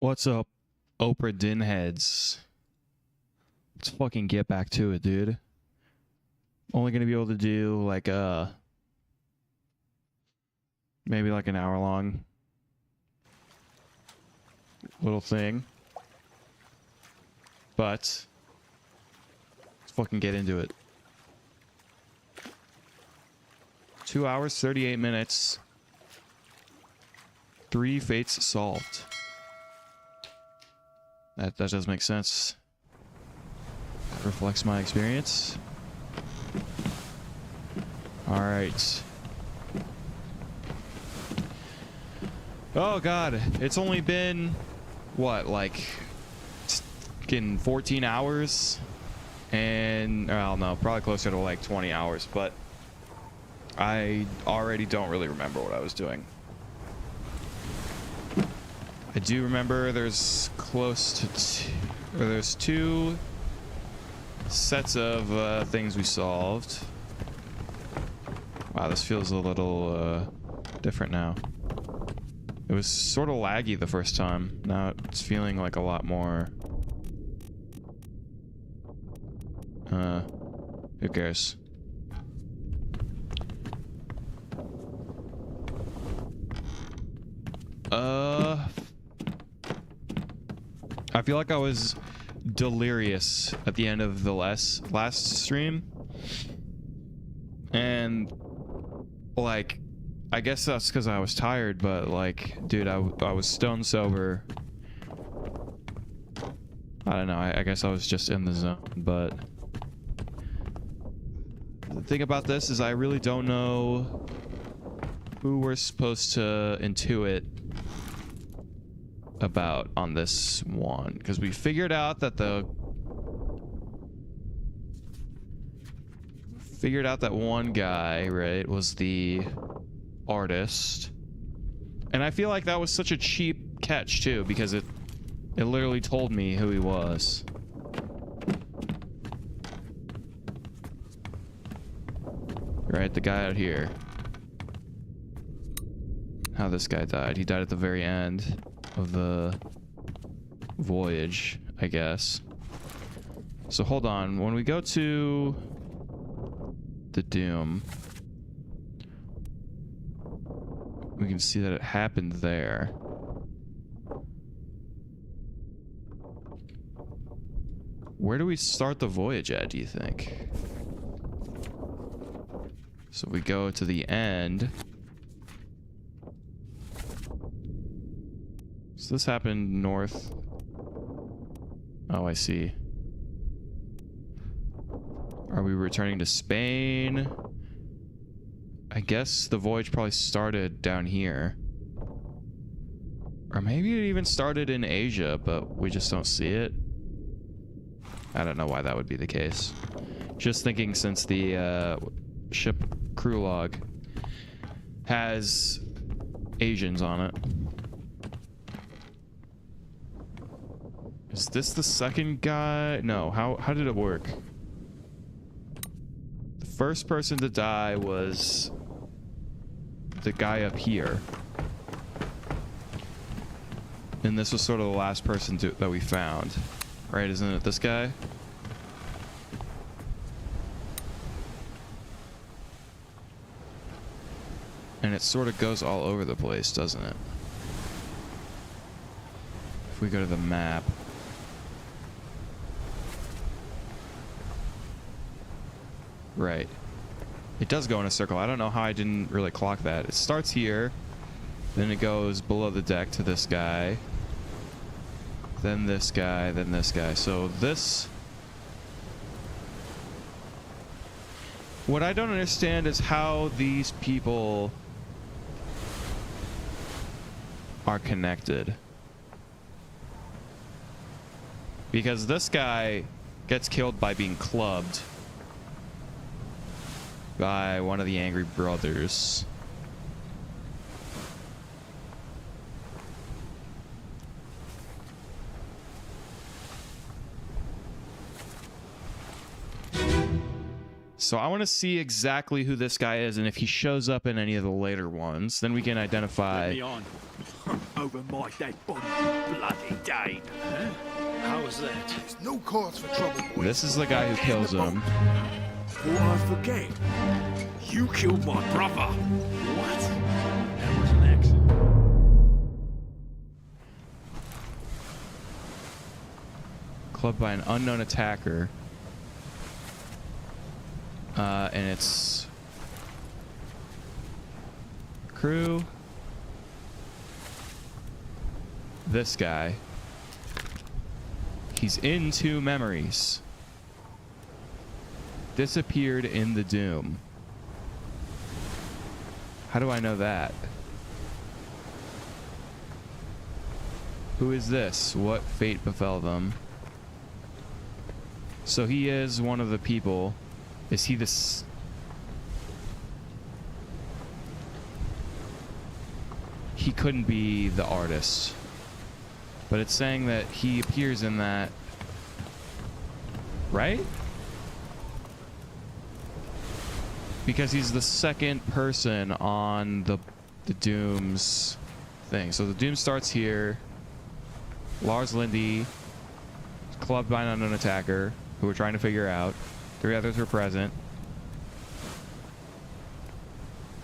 What's up, Oprah Dinn heads? Let's fucking get back to it, dude. Only gonna be able to do like maybe like an hour long little thing. But let's fucking get into it. 2 hours, 38 minutes. 3 fates solved. That does make sense. That reflects my experience. Alright. Oh god, it's only been, what, like, in 14 hours? And, I don't know, probably closer to like 20 hours, but I already don't really remember what I was doing. I do remember there's close to there's 2 sets of things we solved. Wow, this feels a little different now. It was sort of laggy the first time. Now it's feeling like a lot more. Who cares? I feel like I was delirious at the end of the last stream. And like, I guess that's because I was tired, but like, dude, I was stone sober. I don't know, I guess I was just in the zone, but the thing about this is I really don't know who we're supposed to intuit about on this one, because we figured out that one guy, right, was the artist, and I feel like that was such a cheap catch too, because it literally told me who he was. Right, the guy out here. How this guy died. He died at the very end of the voyage, I guess. So hold on, when we go to the Doom, we can see that it happened there. Where do we start the voyage at, do you think? So we go to the end. So this happened north. Oh, I see. Are we returning to Spain? I guess the voyage probably started down here. Or maybe it even started in Asia, but we just don't see it. I don't know why that would be the case. Just thinking, since the ship crew log has Asians on it. Is this the second guy? No, how did it work? The first person to die was the guy up here. And this was sort of the last person that we found. Right, isn't it this guy? And it sort of goes all over the place, doesn't it? If we go to the map. Right. It does go in a circle. I don't know how I didn't really clock that. It starts here, then it goes below the deck to this guy, then this guy, then this guy. So this... What I don't understand is how these people are connected. Because this guy gets killed by being clubbed by one of the angry brothers. So I want to see exactly who this guy is, and if he shows up in any of the later ones, then we can identify. Let me on. Over my dead body, bloody Dane. Huh? How was that? There's no cause for trouble, boys. This is the guy who kills him. Before I forget, you killed my brother. What? That was an accident. Clubbed by an unknown attacker. And it's crew. This guy. He's in 2 memories. Disappeared in the Doom. How do I know that? Who is this? What fate befell them? So he is one of the people. Is he this? He couldn't be the artist. But it's saying that he appears in that. Right? Because he's the second person on the Doom's thing. So the Doom starts here. Lars Lindy, clubbed by an unknown attacker, who we're trying to figure out. 3 others were present.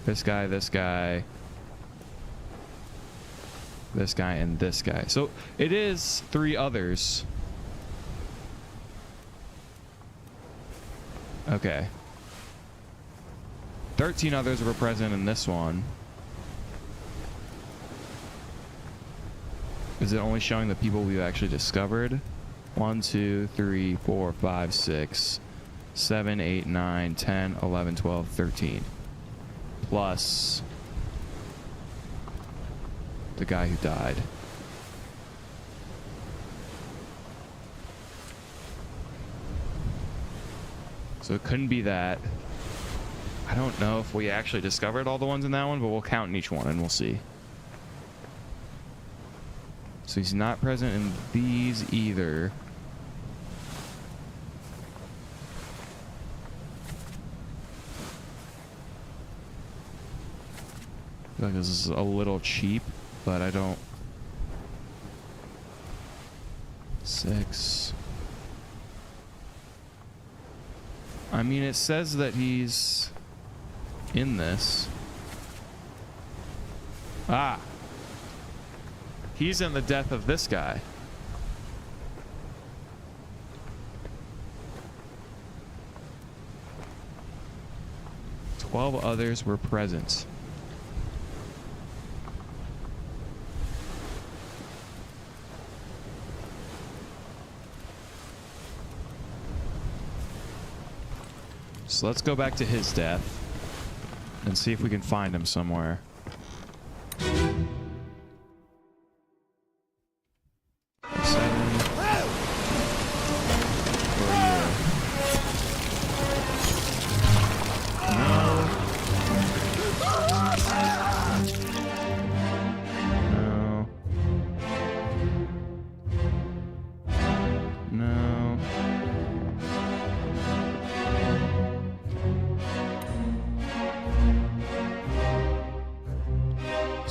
This guy, this guy, this guy, and this guy. So it is 3 others. Okay. 13 others were present in this one. Is it only showing the people we've actually discovered? 1, 2, 3, 4, 5, 6, 7, 8, 9, 10, 11, 12, 13. Plus the guy who died. So it couldn't be that. I don't know if we actually discovered all the ones in that one, but we'll count in each one and we'll see. So he's not present in these either. I feel like this is a little cheap, but I don't. 6. I mean, it says that he's in this. Ah. He's in the death of this guy. Twelve others were present. So let's go back to his death and see if we can find him somewhere.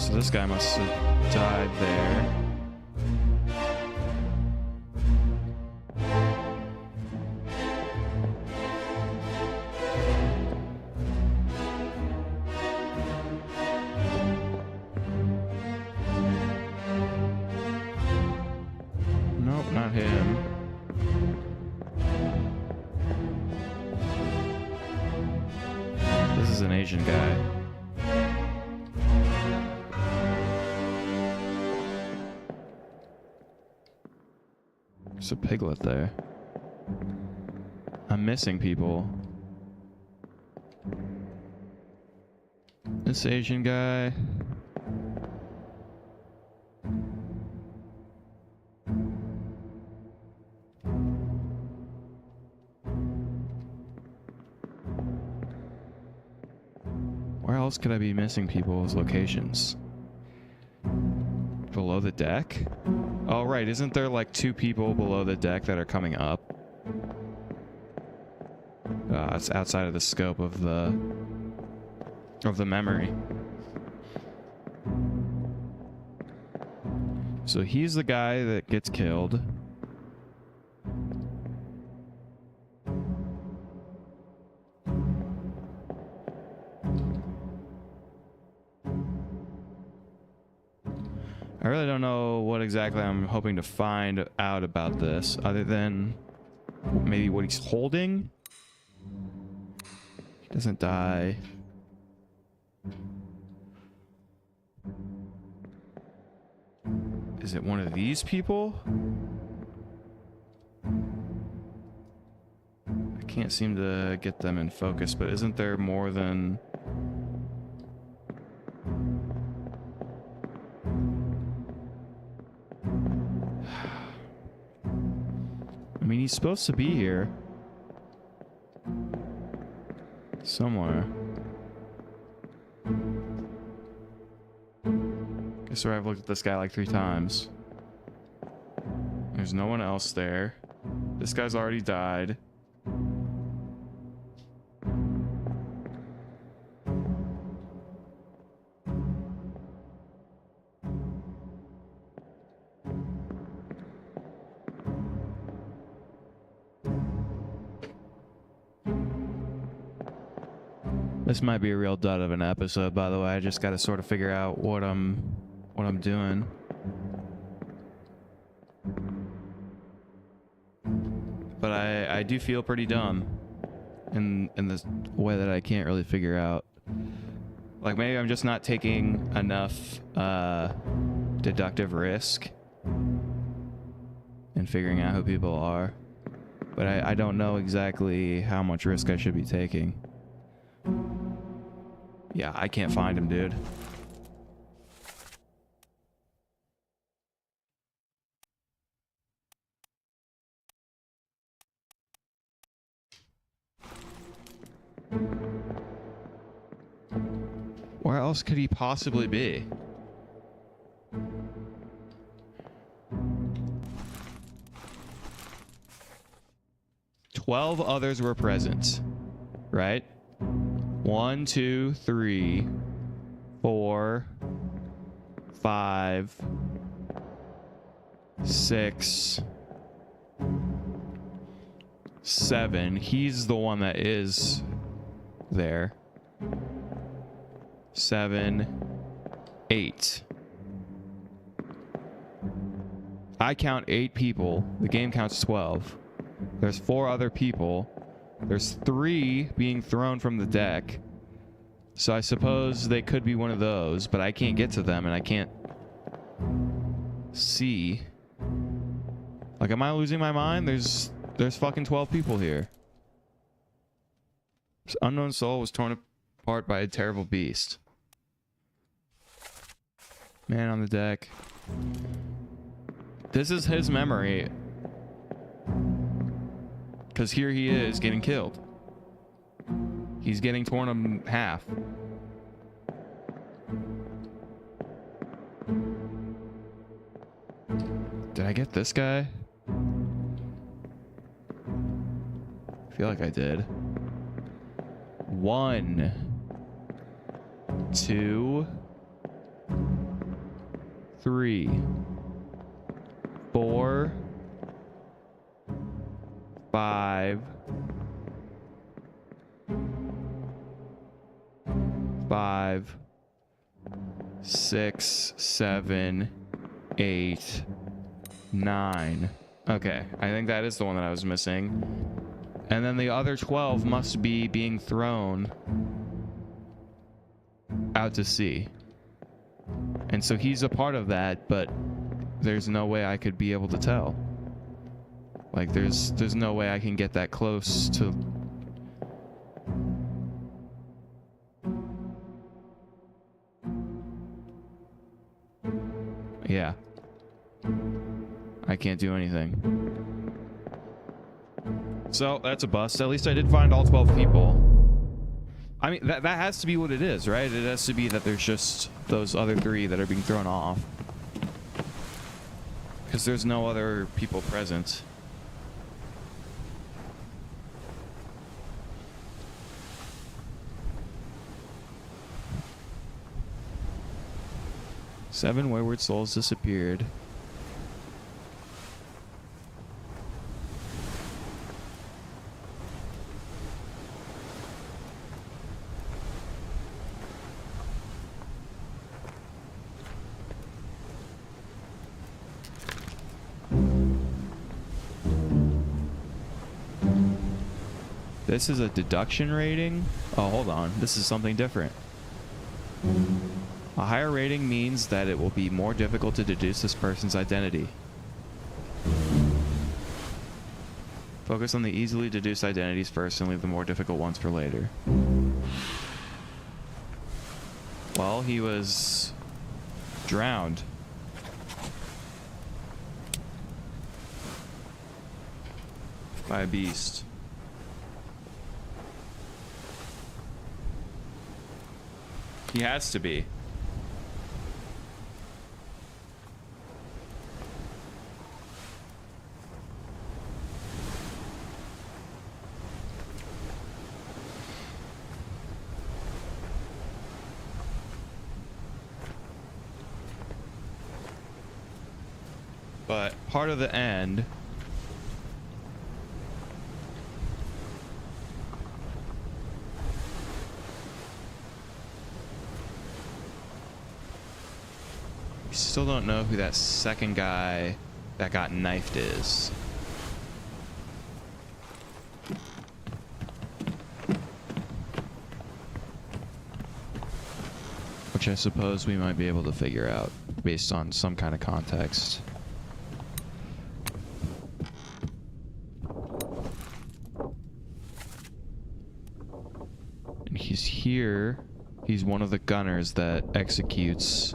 This guy must have died there. Nope, not him. This is an Asian guy. There's a piglet there. I'm missing people. This Asian guy. Where else could I be missing people's locations? Below the deck? Oh, right. Isn't there like 2 people below the deck that are coming up? It's outside of the scope of the memory. So he's the guy that gets killed. I really don't know what exactly I'm hoping to find out about this, other than maybe what he's holding. He doesn't die. Is it one of these people? I can't seem to get them in focus, but isn't there more than... I mean, he's supposed to be here. Somewhere. I swear I've looked at this guy like 3 times. There's no one else there. This guy's already died. This might be a real dud of an episode, by the way. I just got to sort of figure out what I'm doing. But I do feel pretty dumb in this way that I can't really figure out. Like, maybe I'm just not taking enough deductive risk in figuring out who people are. But I don't know exactly how much risk I should be taking. Yeah, I can't find him, dude. Where else could he possibly be? "12 others were present," right? 1, 2, 3, 4, 5, 6, 7. He's the one that is there. 7, 8. I count 8 people. The game counts 12. There's 4 other people. There's 3 being thrown from the deck. So I suppose they could be one of those, but I can't get to them and I can't see. Like, am I losing my mind? There's fucking 12 people here. This unknown soul was torn apart by a terrible beast. Man on the deck. This is his memory. Because here he is getting killed. He's getting torn in half. Did I get this guy? I feel like I did. 1, 2, 3, 4, 5, 6, 7, 8, 9. Okay, I think that is the one that I was missing. And then the other 12 must be being thrown out to sea. And so he's a part of that, but there's no way I could be able to tell. Like, there's no way I can get that close to... Yeah. I can't do anything. So, that's a bust. At least I did find all 12 people. I mean, that has to be what it is, right? It has to be that there's just those other 3 that are being thrown off. Because there's no other people present. 7 wayward souls disappeared. This is a deduction rating? Oh, hold on. This is something different. A higher rating means that it will be more difficult to deduce this person's identity. Focus on the easily deduced identities first and leave the more difficult ones for later. Well, he was drowned. By a beast. He has to be. But part of the end still don't know who that second guy that got knifed is. Which I suppose we might be able to figure out based on some kind of context. And he's here. He's one of the gunners that executes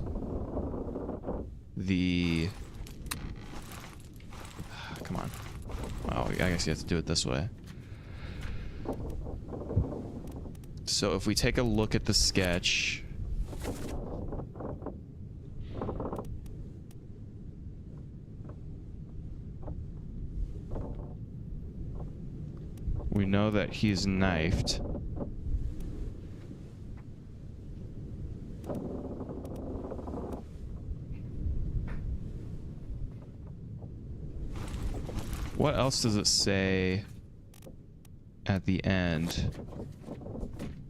the... Come on. Oh, I guess you have to do it this way. So if we take a look at the sketch... we know that he's knifed. What else does it say at the end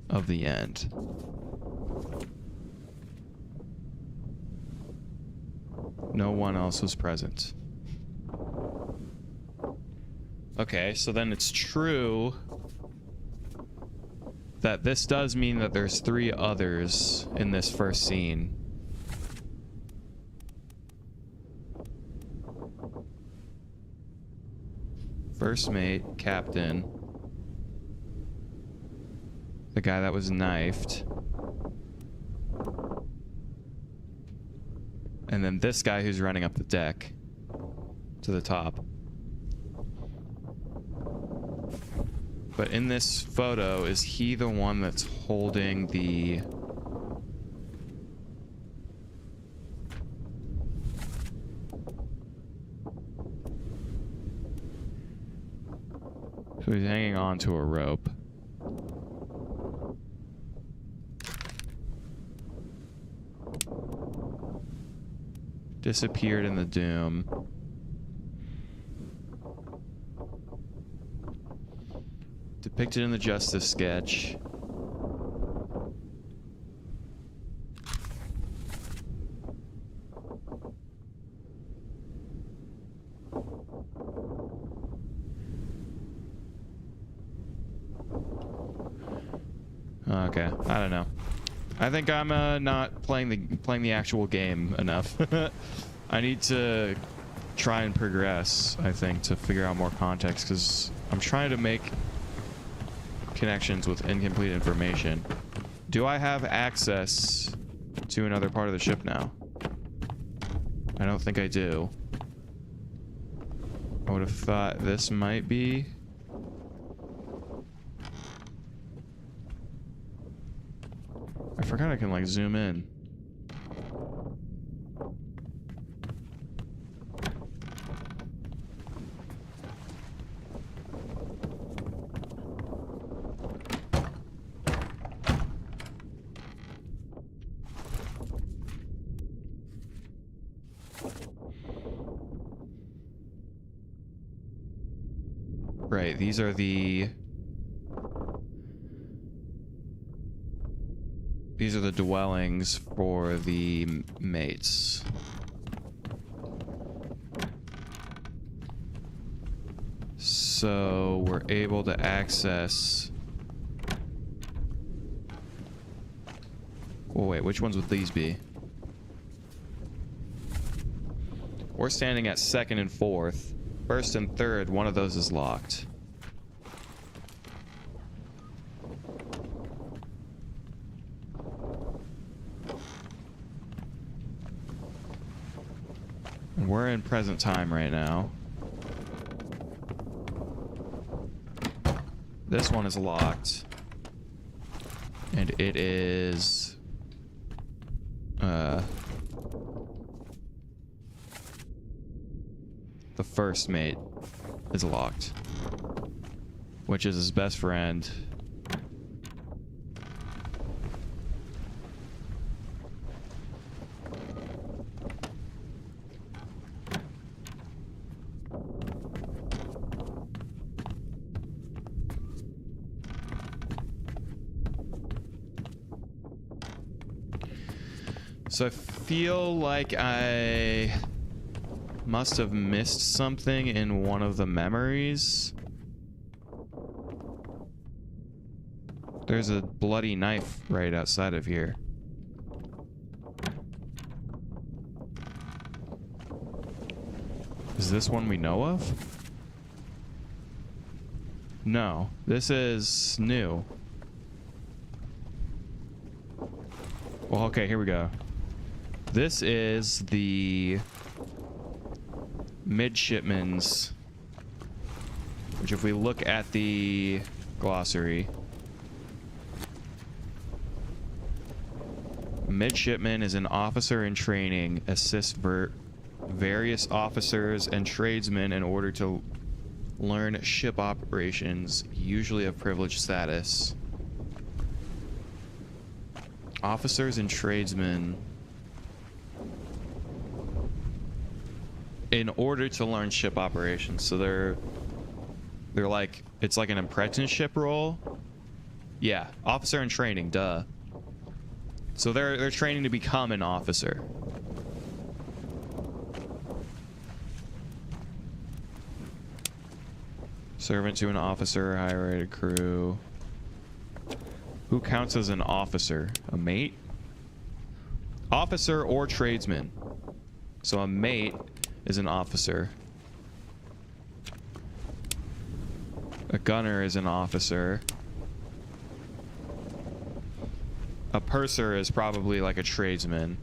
of the end? No one else was present. Okay, so then it's true that this does mean that there's 3 others in this first scene. First mate, captain, the guy that was knifed, and then this guy who's running up the deck to the top. But in this photo, is he the one that's holding the... So he's hanging on to a rope. Disappeared in the doom. Depicted in the justice sketch. Okay, I don't know. I think I'm not playing the actual game enough. I need to try and progress, I think, to figure out more context, because I'm trying to make connections with incomplete information. Do I have access to another part of the ship now? I don't think I do. I would have thought this might be... I forgot I can, like, zoom in. Right, these are the... These are the dwellings for the mates. So we're able to access... Oh wait, which ones would these be? We're standing at 2nd and 4th. 1st and 3rd, one of those is locked. And we're in present time right now. This one is locked. And it is... the first mate is locked. Which is his best friend. So I feel like I must have missed something in one of the memories. There's a bloody knife right outside of here. Is this one we know of? No, this is new. Well, okay, here we go. This is the midshipman's, which if we look at the glossary, midshipman is an officer in training, assists various officers and tradesmen in order to learn ship operations, usually of privileged status. Officers and tradesmen in order to learn ship operations. So they're like, it's like an apprenticeship role. Yeah, officer in training, duh. So they're training to become an officer. Servant to an officer, higher rated crew. Who counts as an officer? A mate? Officer or tradesman. So a mate is an officer. A gunner is an officer. A purser is probably like a tradesman.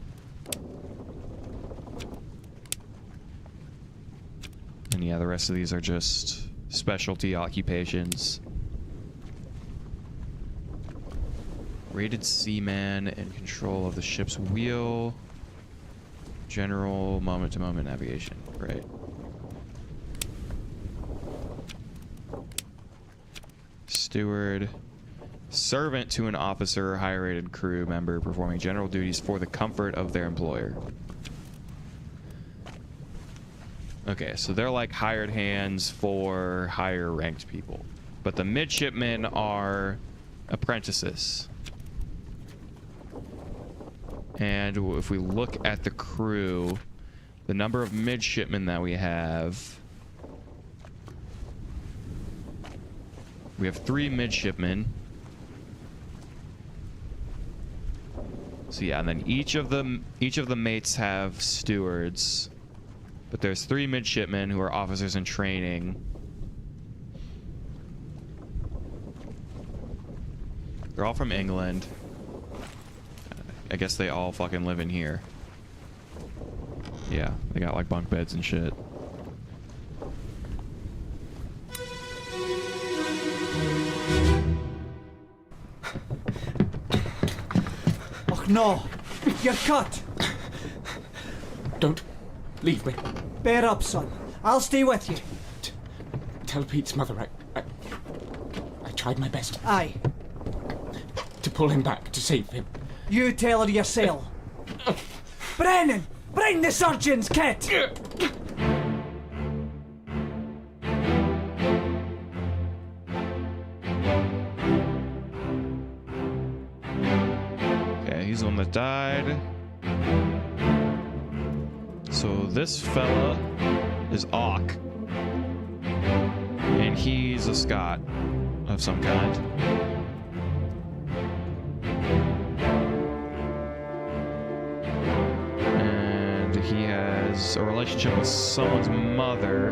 And yeah, the rest of these are just specialty occupations. Rated seaman in control of the ship's wheel. General moment-to-moment navigation. Right. Steward. Servant to an officer or higher rated crew member performing general duties for the comfort of their employer. Okay, so they're like hired hands for higher ranked people. But the midshipmen are apprentices. And if we look at the crew, the number of midshipmen that we have 3 midshipmen. So yeah, and then each of the mates have stewards. But there's 3 midshipmen who are officers in training. They're all from England. I guess they all fucking live in here. Yeah, they got like bunk beds and shit. Oh no! You're cut! Don't leave me. Bear up, son. I'll stay with you. Tell Pete's mother I tried my best Aye. to pull him back, to save him. You tell her yourself. Brennan! Bring the surgeon's kit! that died. So this fella is Auk. And he's a Scot of some kind. And he has a relationship with someone's mother.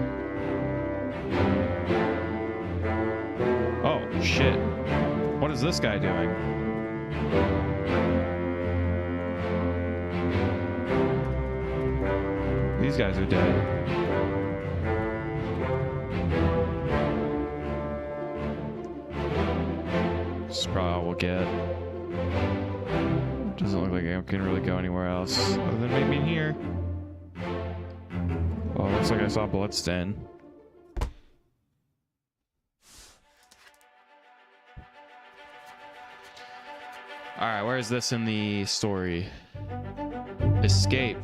Oh, shit. What is this guy doing? These guys are dead. This is probably all we'll get. Doesn't look like I can really go anywhere else other than maybe in here. Well, looks like I saw bloodstain. Alright, where is this in the story? Escape.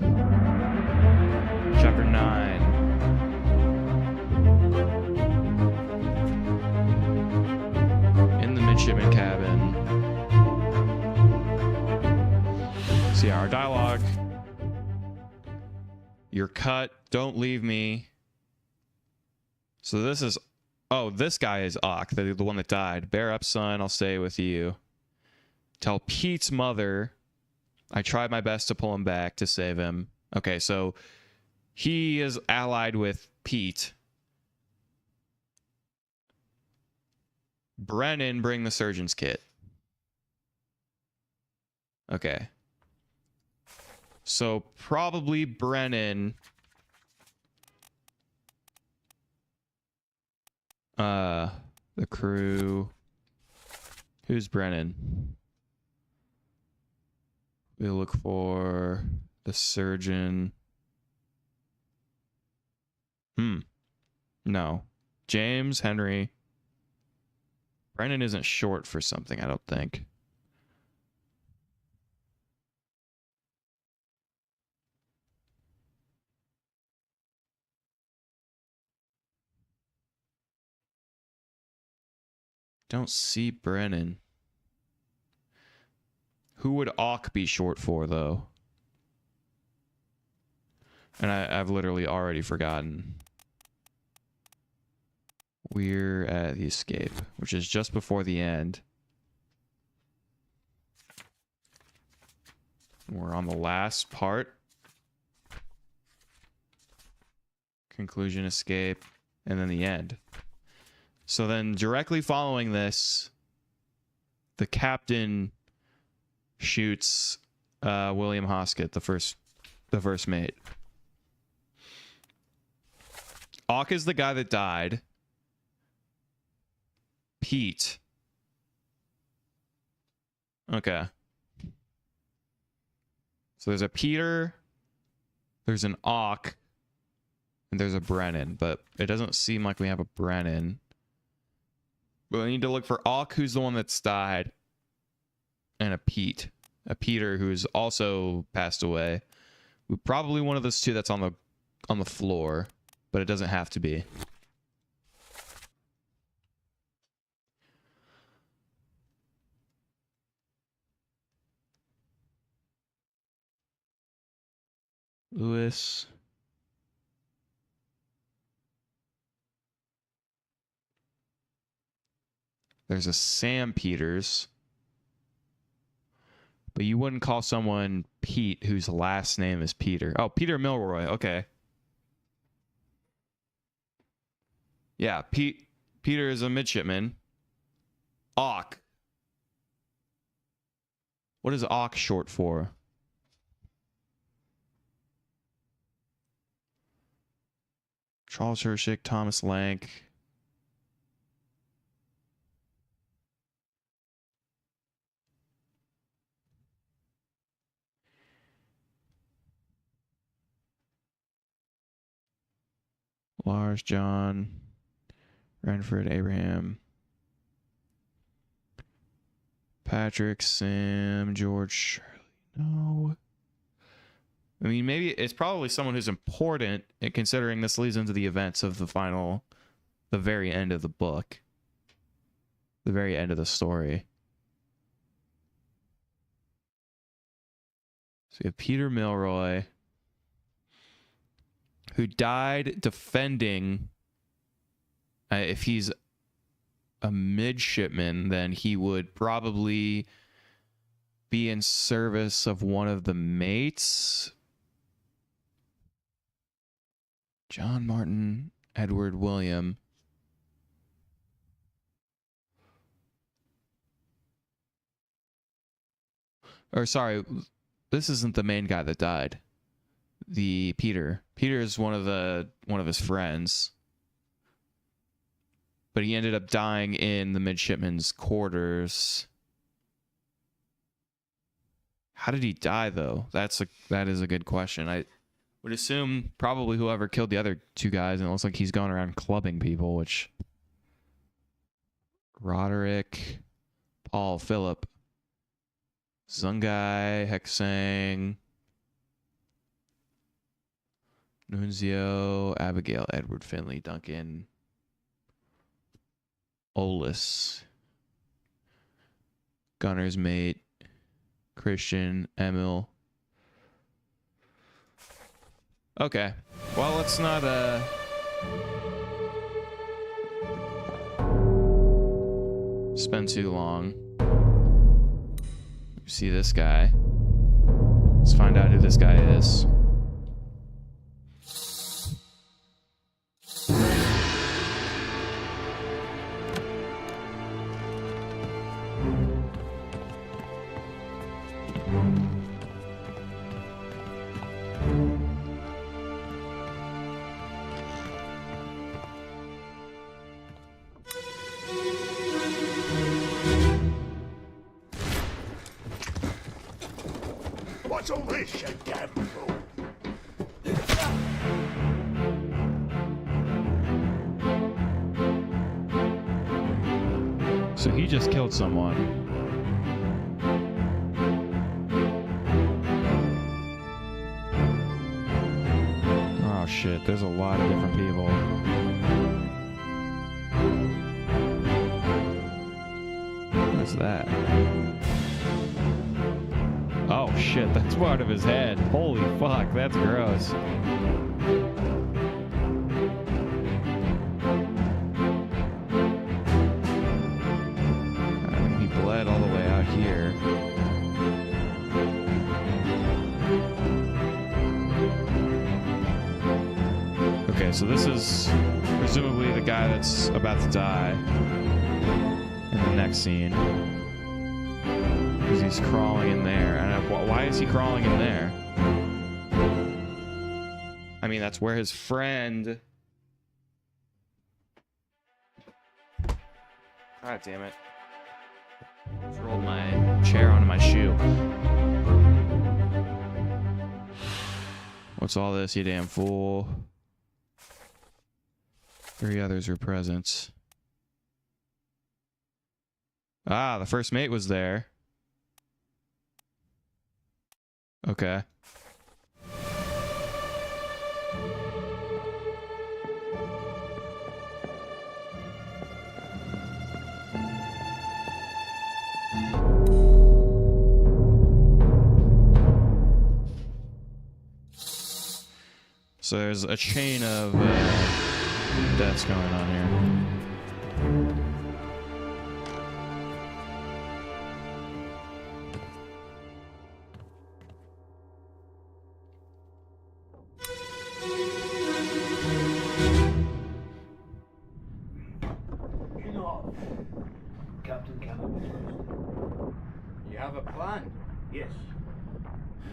Chapter 9. In the midshipman cabin. See our dialogue. You're cut. Don't leave me. So this is... Oh, this guy is Auk, the one that died. Bear up, son. I'll stay with you. Tell Pete's mother I tried my best to pull him back to save him. Okay, so he is allied with Pete. Brennan, bring the surgeon's kit. Okay. So probably Brennan. The crew. Who's Brennan? We'll look for the surgeon. No. James, Henry. Brennan isn't short for something, I don't think. Don't see Brennan. Who would Auk be short for, though? And I've literally already forgotten. We're at the escape, which is just before the end. We're on the last part. Conclusion, escape, and then the end. So then directly following this, the captain shoots William Hoskett, the first mate. Auk is the guy that died. Pete. Okay. So there's a Peter, there's an Auk, and there's a Brennan, but it doesn't seem like we have a Brennan. But we need to look for Auk, who's the one that's died, and a Peter who's also passed away. Probably one of those two that's on the floor, but it doesn't have to be. Lewis. There's a Sam Peters. But you wouldn't call someone Pete whose last name is Peter. Oh, Peter Milroy. Okay. Yeah, Peter is a midshipman. Auk. What is Auk short for? Charles Hershick, Thomas Lank. Lars, John, Renford, Abraham, Patrick, Sam, George, Shirley. No. I mean, maybe it's probably someone who's important, considering this leads into the events of the very end of the book. The very end of the story. So we have Peter Milroy, who died defending. If he's a midshipman, then he would probably be in service of one of the mates. John Martin, Edward William. Or sorry, this isn't the main guy that died. The Peter. Peter is one of his friends. But he ended up dying in the midshipman's quarters. How did he die, though? That is a good question. I would assume probably whoever killed the other two guys, and it looks like he's going around clubbing people, which... Roderick, Paul, Philip, Zungai, Hexang, Nunzio, Abigail, Edward, Finley, Duncan, Olus, Gunner's mate, Christian, Emil. Okay. Well, let's not spend too long. See this guy. Let's find out who this guy is. What's all this, you damn fool? So he just killed someone. Oh shit, there's a lot of different people. What is that? Oh shit, that's part of his head. Holy fuck, that's gross. He bled all the way out here. Okay, so this is presumably the guy that's about to die in the next scene. Because he's crawling in there. And why is he crawling in there? I mean, that's where his friend... God damn it. Just rolled my chair onto my shoe. What's all this, you damn fool? 3 others were present. Ah, the first mate was there. Okay. So there's a chain of deaths going on here. Captain Cameron. You have a plan? Yes.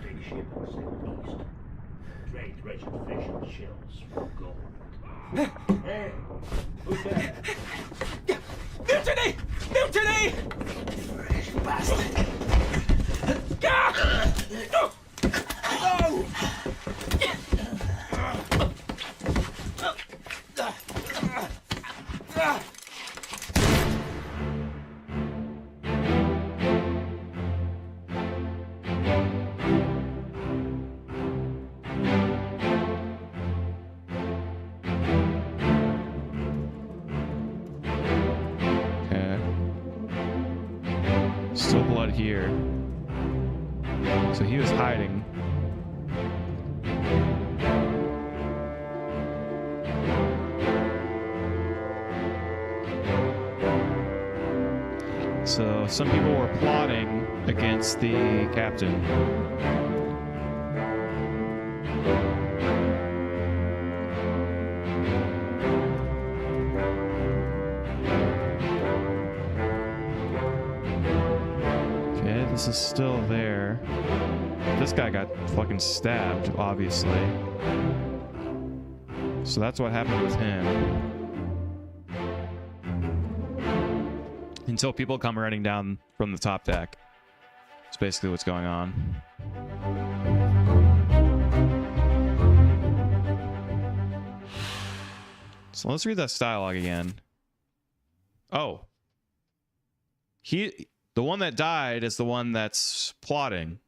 Take ship and sail east. Trade treasured fish and shells for gold. Hey, who's there? Mutiny! Mutiny! Fresh bastard! No! Still blood here. So he was hiding. So some people were plotting against the captain. Okay, this is still there. This guy got fucking stabbed, obviously. So that's what happened with him. Until people come running down from the top deck. That's basically what's going on. So let's read that dialogue again. Oh. The one that died is the one that's plotting.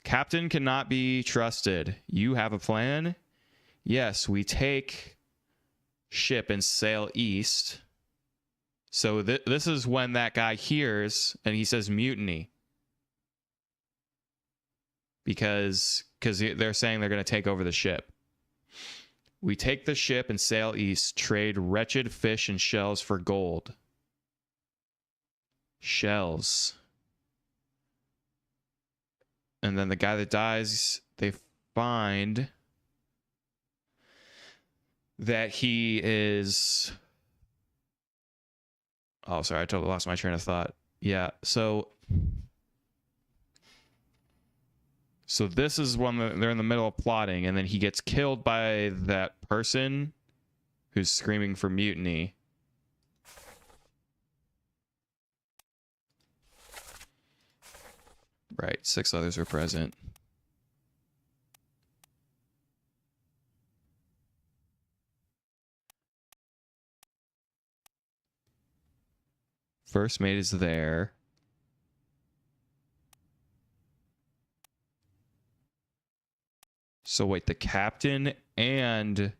Captain cannot be trusted. You have a plan? Yes, we take ship and sail east. So this is when that guy hears and he says mutiny. Because they're saying they're going to take over the ship. We take the ship and sail east, trade wretched fish and shells for gold. Shells. And then the guy that dies, they find that he is... Oh, sorry, I totally lost my train of thought. Yeah, so this is when they're in the middle of plotting, and then he gets killed by that person who's screaming for mutiny. Right, 6 others were present. First mate is there. So wait, the captain and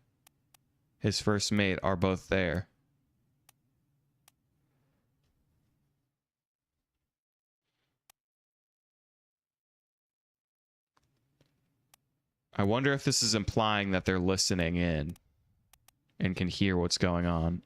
his first mate are both there. I wonder if this is implying that they're listening in and can hear what's going on.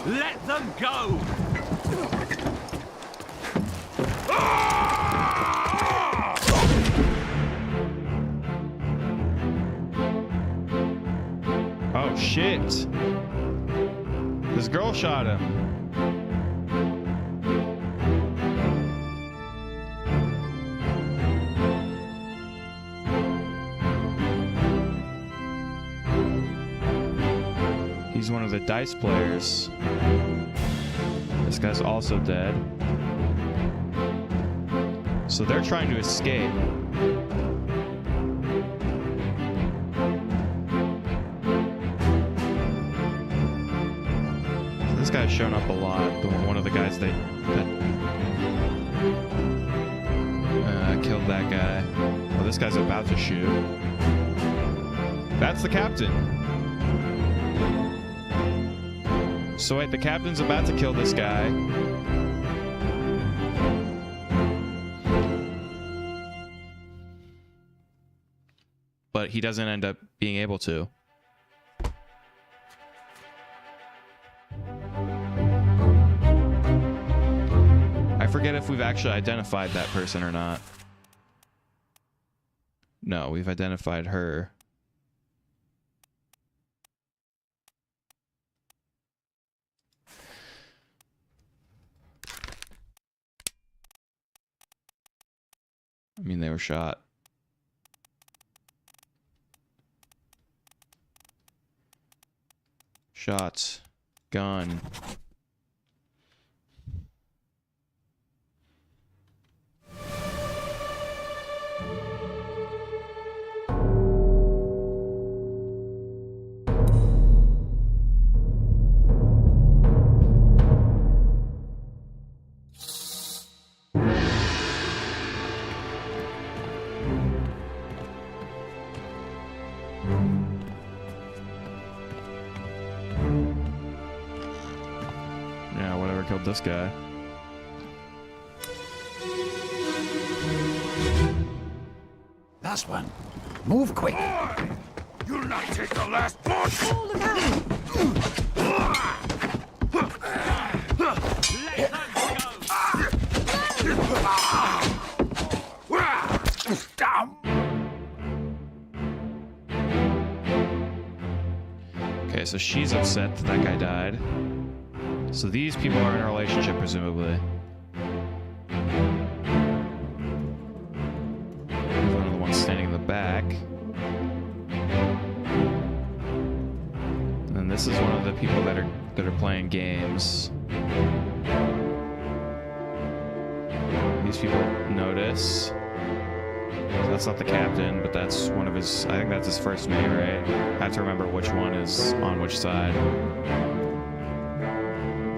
Let them go! Oh shit! This girl shot him. He's one of the dice players. This guy's also dead. So they're trying to escape. This guy's shown up a lot. One of the guys that killed that guy. Oh, this guy's about to shoot. That's the captain. So wait, the captain's about to kill this guy. But he doesn't end up being able to. I forget if we've actually identified that person or not. No, we've identified her. I mean, they were shot. Shots. Gun. Yeah, whatever killed this guy. Last one. Move quick. You'll not take the last punch! Okay, so she's upset that that guy died. So these people are in a relationship, presumably. There's one of the ones standing in the back. And then this is one of the people that are playing games. These people notice. So that's not the captain, but that's one of his. I think that's his first mate, right? I have to remember which one is on which side.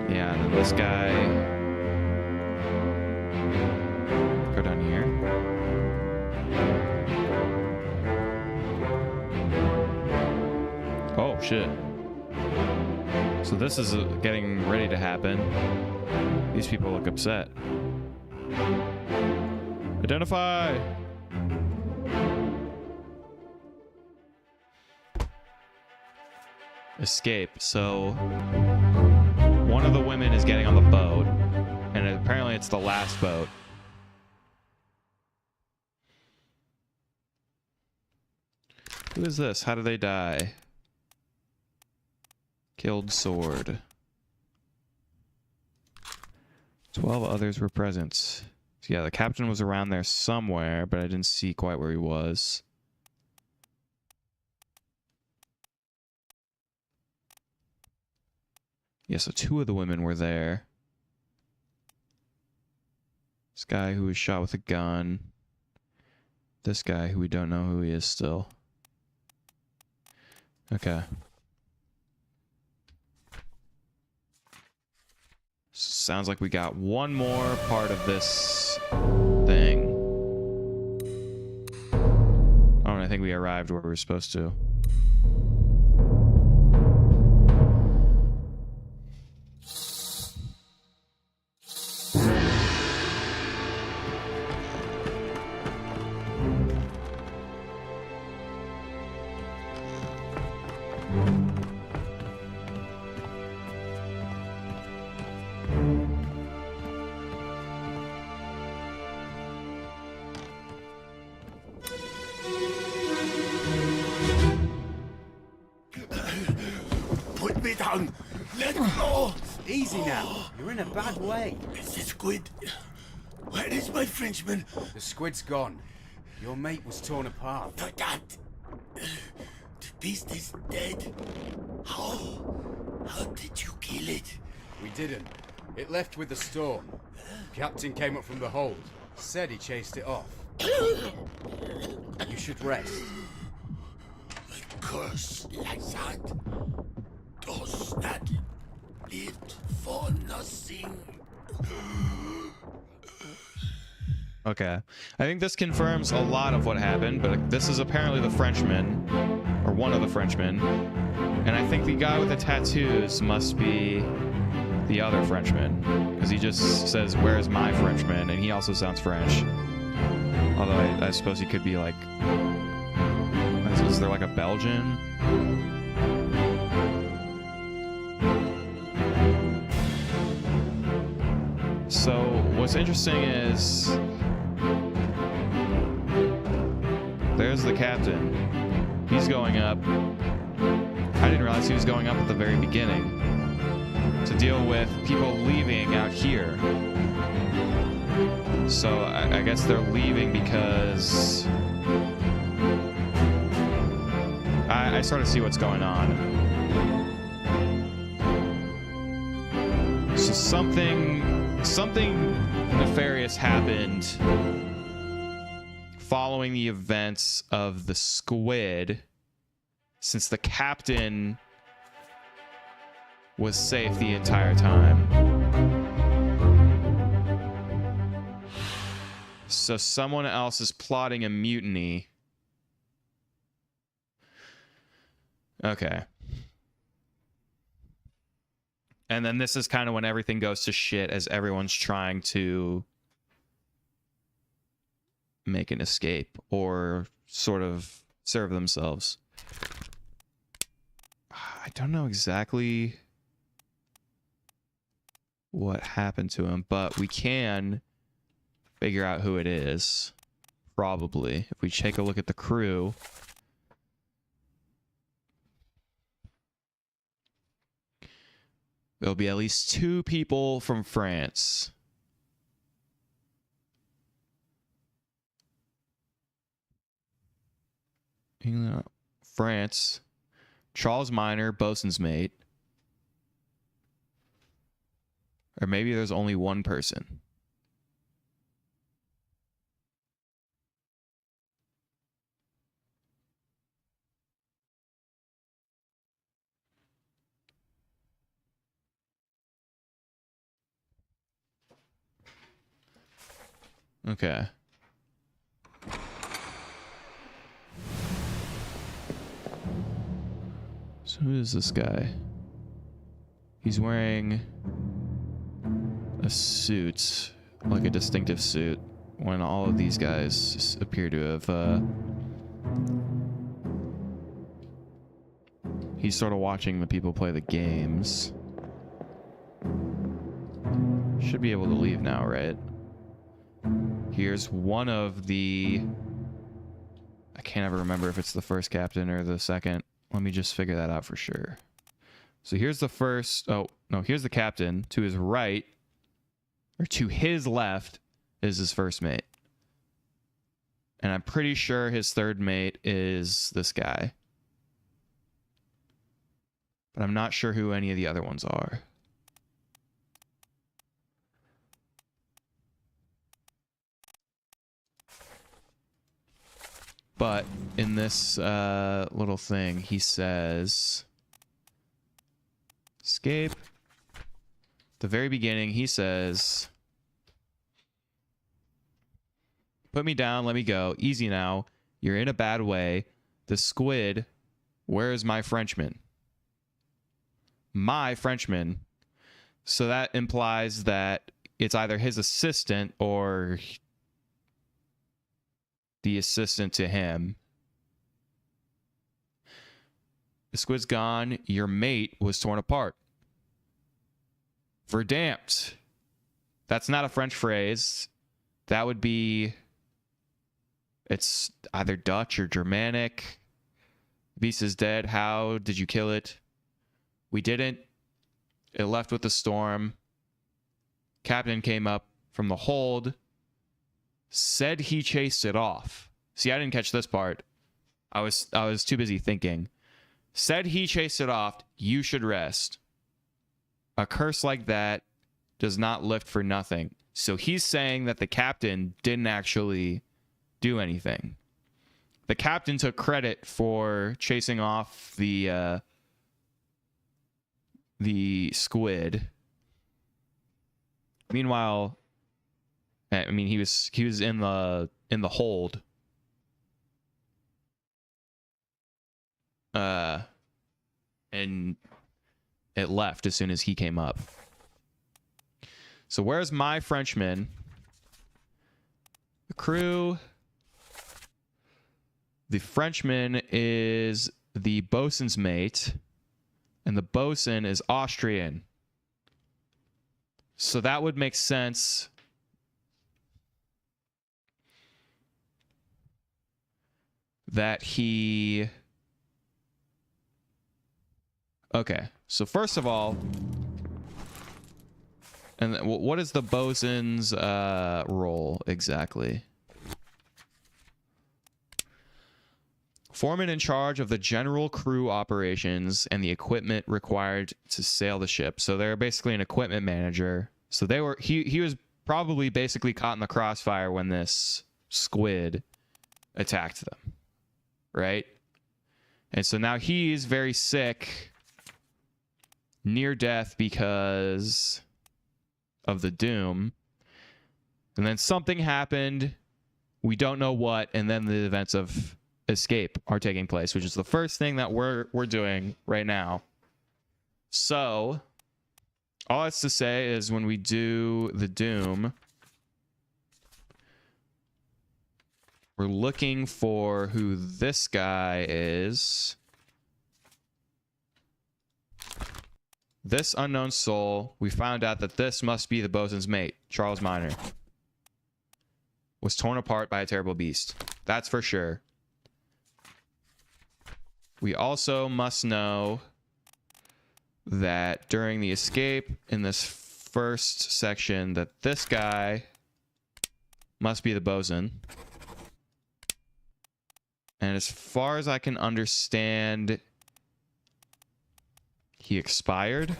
Yeah, and then this guy. Go down here. Oh, shit. So this is getting ready to happen. These people look upset. Identify! Escape. So one of the women is getting on the boat, and apparently it's the last boat. Who is this? How do they die? Killed sword. 12 others were present. So yeah, the captain was around there somewhere, but I didn't see quite where he was. Yeah, so 2 of the women were there. This guy who was shot with a gun. This guy who we don't know who he is still. Okay. Sounds like we got one more part of this thing. Oh, and I think we arrived where we were supposed to. Put me down. Let go. Easy now. You're in a bad way. It's the squid. Where is my Frenchman? The squid's gone. Your mate was torn apart. The cat. The beast is dead. How? How did you kill it? We didn't. It left with the storm. Captain came up from the hold. Said he chased it off. You should rest. A curse like that does not live for nothing. Okay. I think this confirms a lot of what happened, but this is apparently the Frenchman, or one of the Frenchmen. And I think the guy with the tattoos must be the other Frenchman, because he just says, "Where's my Frenchman?" And he also sounds French. Although I suppose he could be like, is there like a Belgian? So what's interesting is there's the captain. He's going up. I didn't realize he was going up at the very beginning to deal with people leaving out here. So I guess they're leaving because I sort of see what's going on. So something nefarious happened following the events of the squid, since the captain was safe the entire time. So someone else is plotting a mutiny. Okay. And then this is kind of when everything goes to shit as everyone's trying to make an escape or sort of serve themselves. I don't know exactly what happened to him, but we can figure out who it is. Probably. If we take a look at the crew. There'll be at least 2 people from France. France. Charles Minor, bosun's mate. Or maybe there's only one person. Okay. So who is this guy? He's wearing a suit, like a distinctive suit, when all of these guys appear to have, he's sort of watching the people play the games. Should be able to leave now, right? Here's one of the... I can't ever remember if it's the first captain or the second. Let me just figure that out for sure. So here's the first... Oh, no, here's the captain. To his right, or to his left, is his first mate. And I'm pretty sure his third mate is this guy. But I'm not sure who any of the other ones are. But in this little thing, he says, escape. At the very beginning, he says, put me down, let me go. Easy now. You're in a bad way. The squid, where is my Frenchman? My Frenchman. So that implies that it's either his assistant or the assistant to him. The squid's gone. Your mate was torn apart. Verdammt. That's not a French phrase. That would be... It's either Dutch or Germanic. Beast is dead. How did you kill it? We didn't. It left with the storm. Captain came up from the hold. Said he chased it off. See, I didn't catch this part. I was too busy thinking. Said he chased it off. You should rest. A curse like that does not lift for nothing. So he's saying that the captain didn't actually do anything. The captain took credit for chasing off the squid. Meanwhile, I mean, he was in the hold. And it left as soon as he came up. So where's my Frenchman? The crew. The Frenchman is the bosun's mate, and the bosun is Austrian. So that would make sense. That he... Okay, so first of all, And what is the bosun's role exactly? Foreman in charge of the general crew operations and the equipment required to sail the ship. So they're basically an equipment manager. So they were he was probably basically caught in the crossfire when this squid attacked them, right? And so now he's very sick, near death because of the doom. And then something happened, we don't know what, and then the events of escape are taking place, which is the first thing that we're doing right now. So all that's to say is when we do the doom, we're looking for who this guy is. This unknown soul, we found out that this must be the bosun's mate, Charles Minor. Was torn apart by a terrible beast. That's for sure. We also must know that during the escape in this first section that this guy must be the bosun. And as far as I can understand, he expired.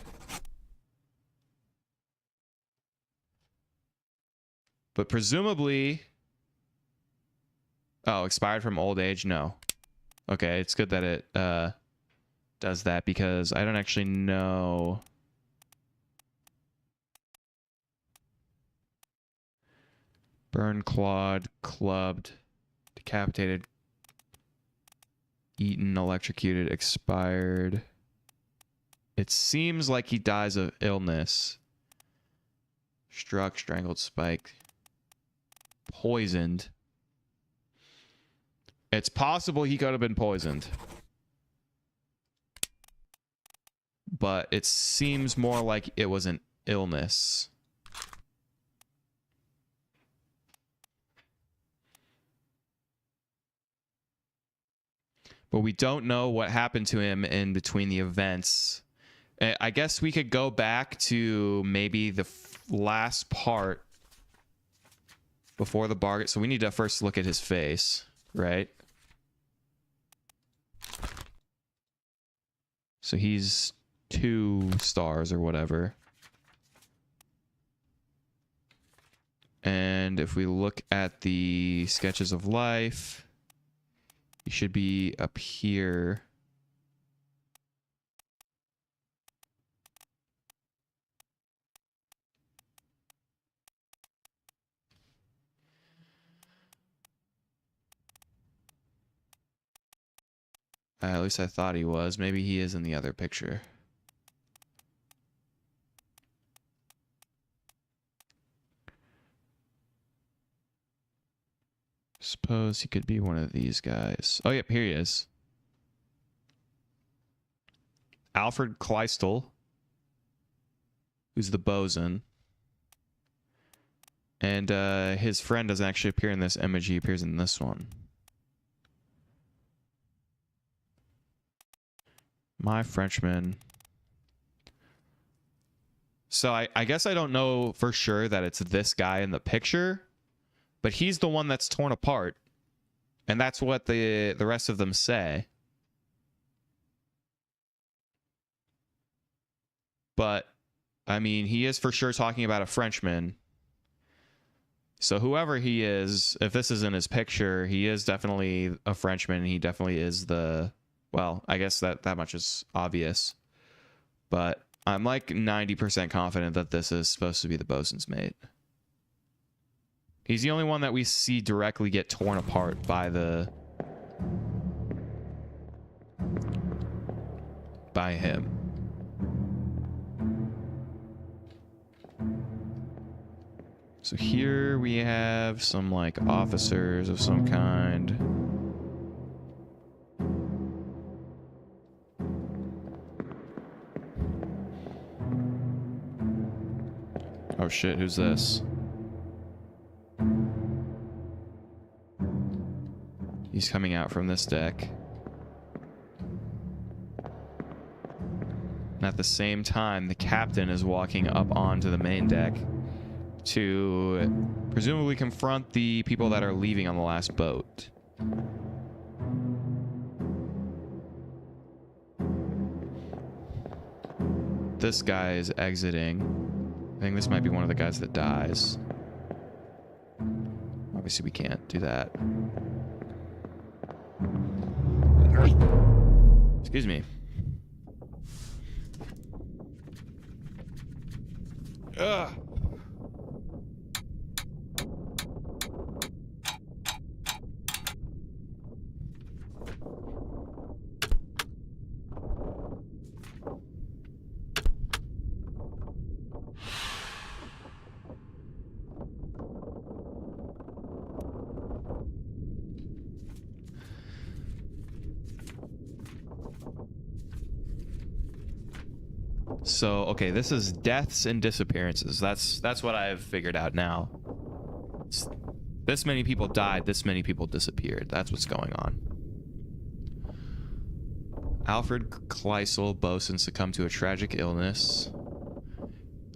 But presumably... Oh, expired from old age? No. Okay, it's good that it does that because I don't actually know. Burned, clawed, clubbed, decapitated, eaten, electrocuted, expired. It seems like he dies of illness. Struck, strangled, spiked, poisoned. It's possible he could have been poisoned. But it seems more like it was an illness. But we don't know what happened to him in between the events. I guess we could go back to maybe the last part before the bargain. So we need to first look at his face, right? So he's 2 stars or whatever. And if we look at the sketches of life, he should be up here. At least I thought he was. Maybe he is in the other picture. Suppose he could be one of these guys. Oh, yep, here he is. Alfred Kleistel, who's the bosun. And his friend doesn't actually appear in this image. He appears in this one. My Frenchman. So I guess I don't know for sure that it's this guy in the picture, but he's the one that's torn apart. And that's what the rest of them say. But, I mean, he is for sure talking about a Frenchman. So whoever he is, if this is in his picture, he is definitely a Frenchman. He definitely is the... Well, I guess that much is obvious. But I'm like 90% confident that this is supposed to be the bosun's mate. He's the only one that we see directly get torn apart by him. So here we have some like officers of some kind. Oh shit, who's this? He's coming out from this deck. at the same time, the captain is walking up onto the main deck to presumably confront the people that are leaving on the last boat. This guy is exiting. I think this might be one of the guys that dies. Obviously, we can't do that. Excuse me. Ugh. So, okay, this is deaths and disappearances. That's what I've figured out now. This many people died, this many people disappeared. That's what's going on. Alfred Kleisel, bosun, succumbed to a tragic illness.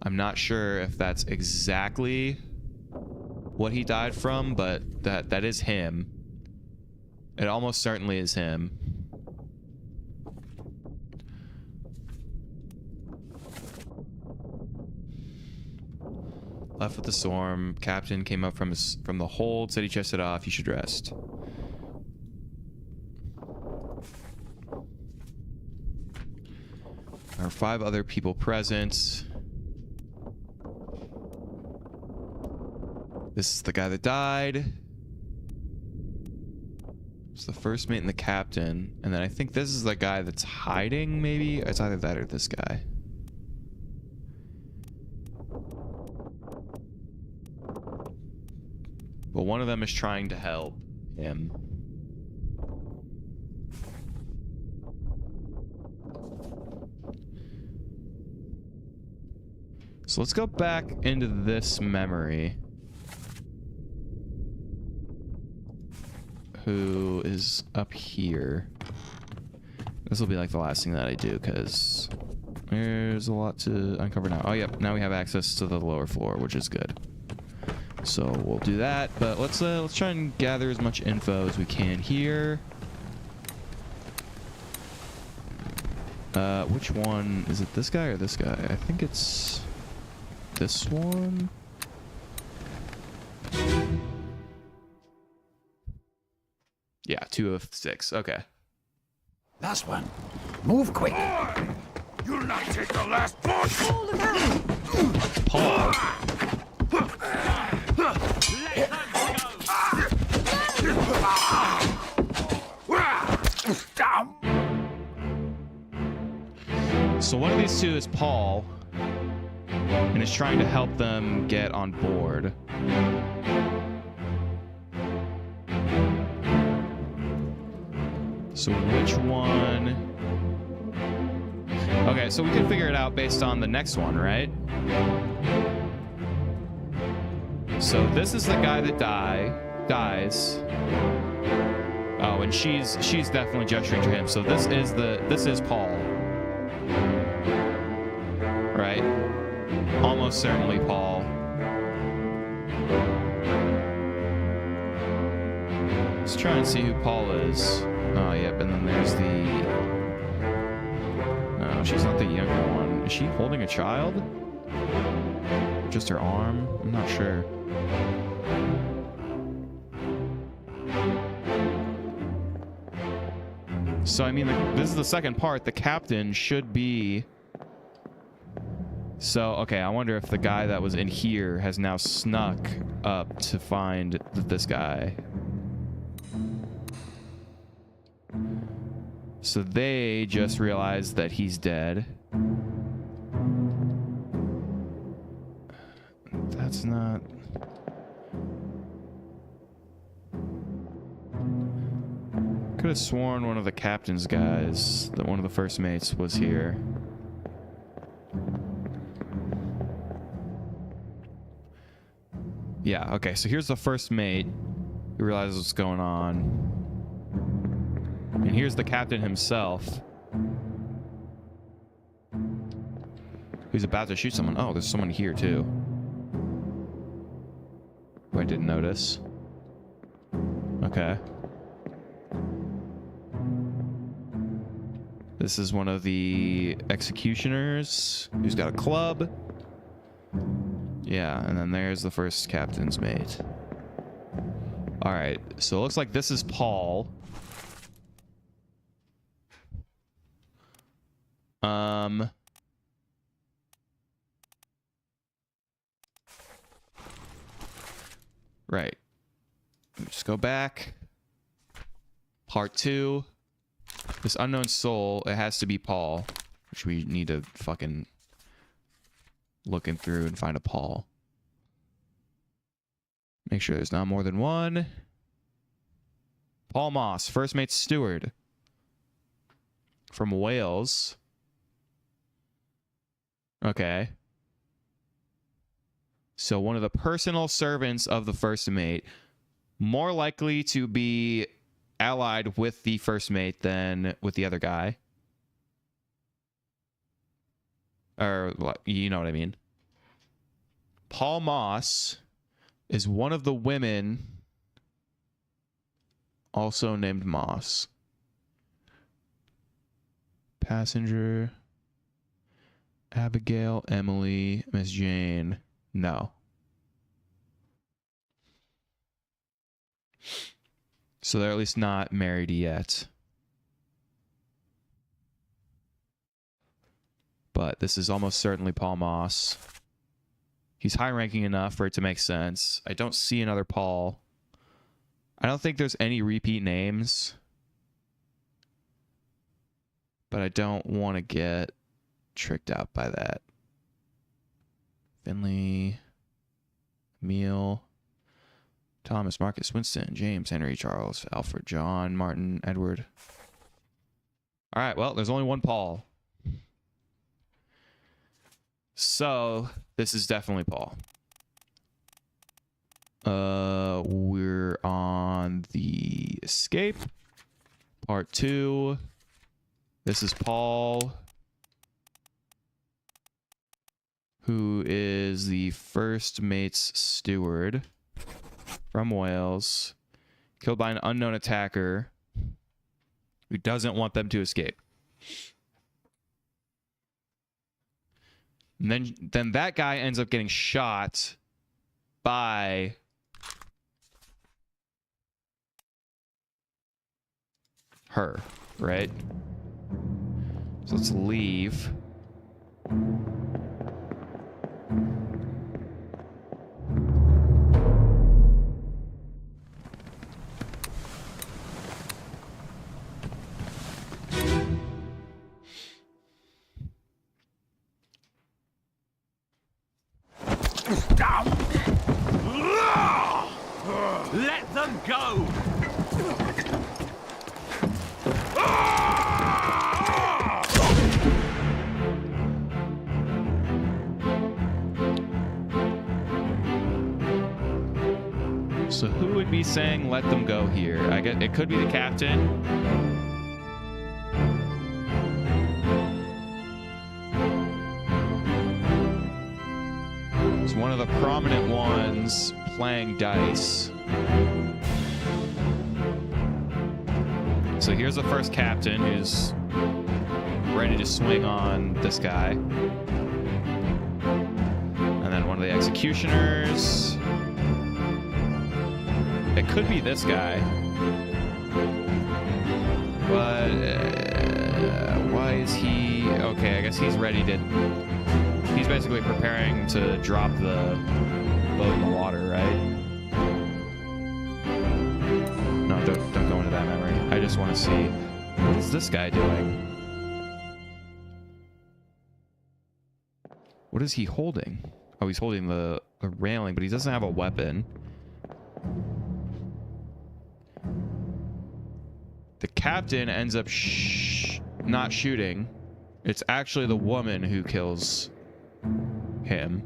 I'm not sure if that's exactly what he died from, but that is him. It almost certainly is him. Left with the storm. Captain came up from the hold, said he chested off. You should rest. There are 5 other people present. This is the guy that died. It's the first mate and the captain. And then I think this is the guy that's hiding, maybe? It's either that or this guy. But one of them is trying to help him. So let's go back into this memory. Who is up here? This will be like the last thing that I do, because there's a lot to uncover now. Oh, yep. Now we have access to the lower floor, which is good. So we'll do that, but let's try and gather as much info as we can here. Which one is it? This guy or this guy? I think it's this one. Yeah, 2 of 6. Okay. Last one. Move quick. You'll not take the last punch! Paul. So one of these 2 is Paul, and is trying to help them get on board. So which one? Okay, so we can figure it out based on the next one, right? So this is the guy that dies. Oh, and she's definitely gesturing to him. So this is Paul. Right? Almost certainly Paul. Let's try and see who Paul is. Oh, yep, and then there's the... No, she's not the younger one. Is she holding a child? Just her arm? I'm not sure. So, I mean, this is the second part. The captain should be... So, okay, I wonder if the guy that was in here has now snuck up to find this guy. So they just realized that he's dead. That's not... Could have sworn one of the captain's guys, that one of the first mates, was here. Yeah, okay, so here's the first mate who realizes what's going on. And here's the captain himself. Who's about to shoot someone. Oh, there's someone here too. Who I didn't notice. Okay. This is one of the executioners who's got a club. Yeah, and then there's the first captain's mate. All right, so it looks like this is Paul. Right. Just go back. Part 2. This unknown soul, it has to be Paul. Which we need to fucking looking through and find a Paul. Make sure there's not more than one. Paul Moss, first mate steward. From Wales. Okay. So one of the personal servants of the first mate. More likely to be allied with the first mate than with the other guy. Or, you know what I mean. Paul Moss is one of the women also named Moss. Passenger. Abigail, Emily, Miss Jane. No. So they're at least not married yet. But this is almost certainly Paul Moss. He's high-ranking enough for it to make sense. I don't see another Paul. I don't think there's any repeat names. But I don't want to get tricked out by that. Finley, Emil, Thomas, Marcus, Winston, James, Henry, Charles, Alfred, John, Martin, Edward. All right, well, there's only one Paul. So, this is definitely Paul. We're on the escape. Part 2. This is Paul, who is the first mate's steward from Wales, killed by an unknown attacker who doesn't want them to escape. And then that guy ends up getting shot by her, right? So let's leave. Let them go! So who would be saying let them go here? I guess it could be the captain. It's one of the prominent ones playing dice. So here's the first captain who's ready to swing on this guy. And then one of the executioners. It could be this guy. But why is he... Okay, I guess he's ready to... He's basically preparing to drop the boat in the water, right? No, don't go into that memory. I just want to see, what is this guy doing? What is he holding? Oh, he's holding the railing, but he doesn't have a weapon. The captain ends up not shooting. It's actually the woman who kills him.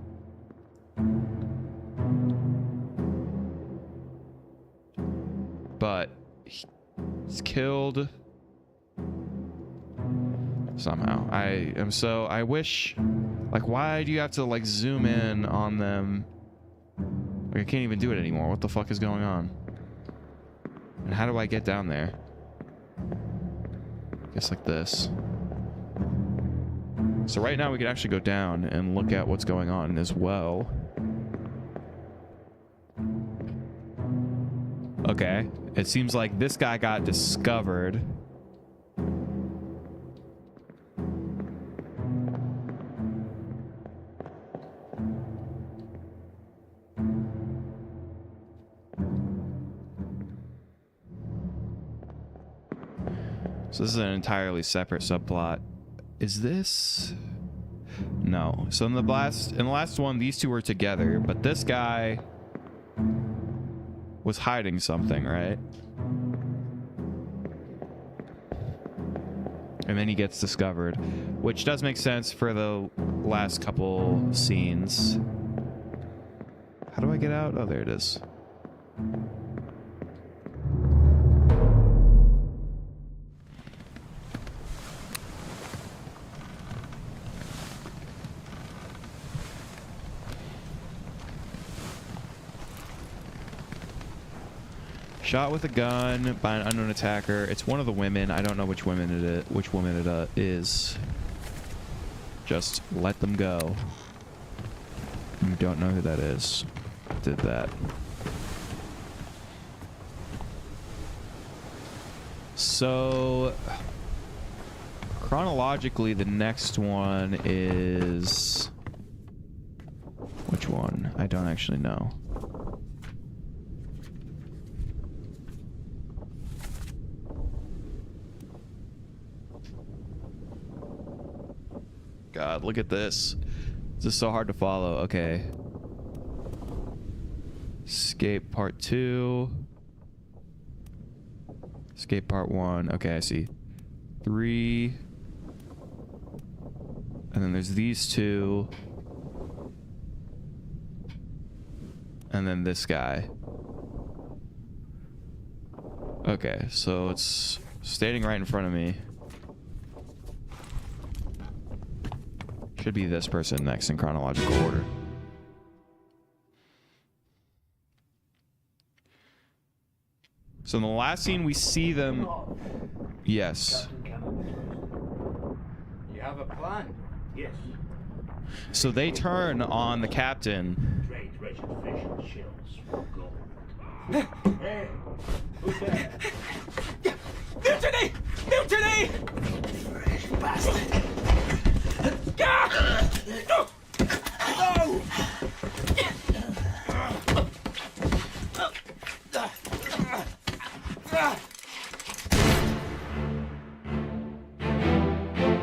But he's killed. somehow. I wish, like, why do you have to like zoom in on them? Like, I can't even do it anymore. What the fuck is going on? And how do I get down there? I guess like this. So right now we can actually go down and look at what's going on as well. Okay, it seems like this guy got discovered. So this is an entirely separate subplot. Is this? No. So in the last one, these two were together, but this guy was hiding something, right? And then he gets discovered, which does make sense for the last couple scenes. How do I get out? Oh, there it is. Shot with a gun by an unknown attacker. It's one of the women. I don't know which woman it is. Just let them go. You don't know who that is. Did that. So chronologically, the next one is which one? I don't actually know. God, look at this. This is so hard to follow. Okay. Escape part 2. Escape part 1. Okay, I see. 3. And then there's these two. And then this guy. Okay, so it's standing right in front of me. Should be this person next in chronological order. So in the last scene we see them. Yes. You have a plan? Yes. So they turn on the captain. Trade rich in fish and shells for gold. Hey, who's there? Mutiny! Mutiny! Bastard! No!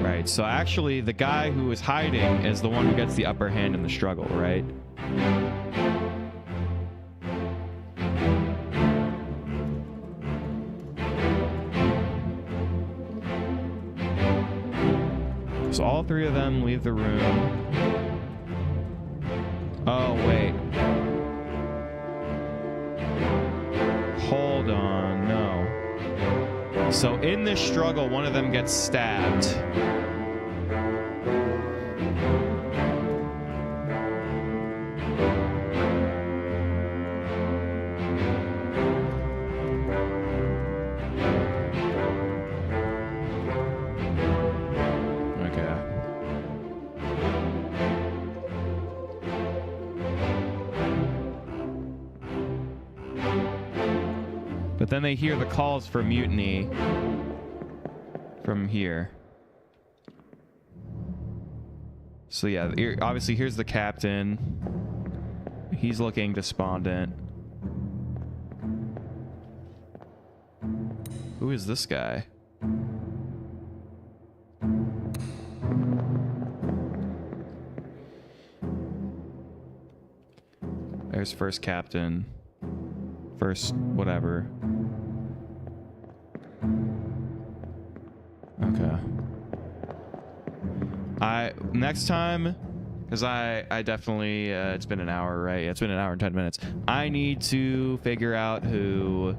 Right, so actually the guy who is hiding is the one who gets the upper hand in the struggle, right? So all three of them leave the room. Oh, wait. Hold on, no. So in this struggle, one of them gets stabbed. But then they hear the calls for mutiny from here. So yeah, obviously here's the captain. He's looking despondent. Who is this guy? There's first captain. First whatever. Okay. Next time, because I definitely it's been an hour, right? Yeah, it's been an hour and 10 minutes. I need to figure out who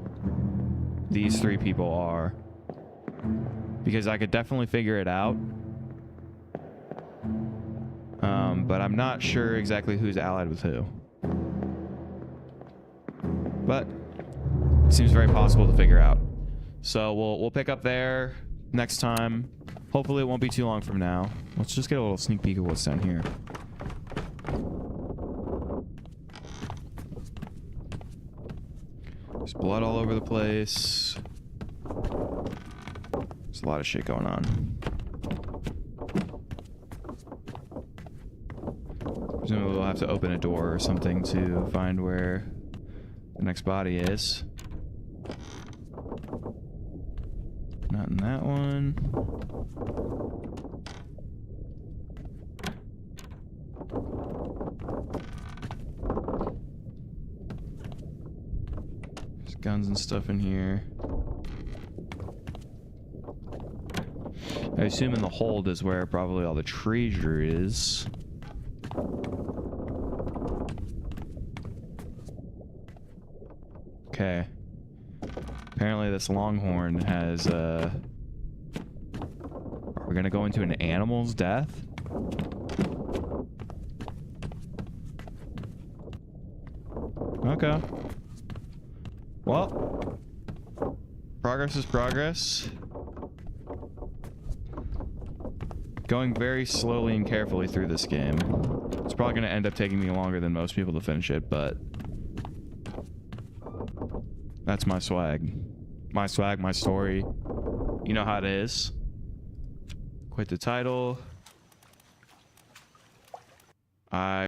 these three people are, because I could definitely figure it out, But I'm not sure exactly who's allied with who. But it seems very possible to figure out. So we'll pick up there next time. Hopefully it won't be too long from now. Let's just get a little sneak peek of what's down here. There's blood all over the place. There's a lot of shit going on. Presumably we'll have to open a door or something to find where the next body is. Not in that one. There's guns and stuff in here. I assume in the hold is where probably all the treasure is. Okay. Apparently this longhorn has, Are we gonna go into an animal's death? Okay. Well. Progress is progress. Going very slowly and carefully through this game. It's probably gonna end up taking me longer than most people to finish it, but... that's my swag. My swag, my story. You know how it is. Quit the title. I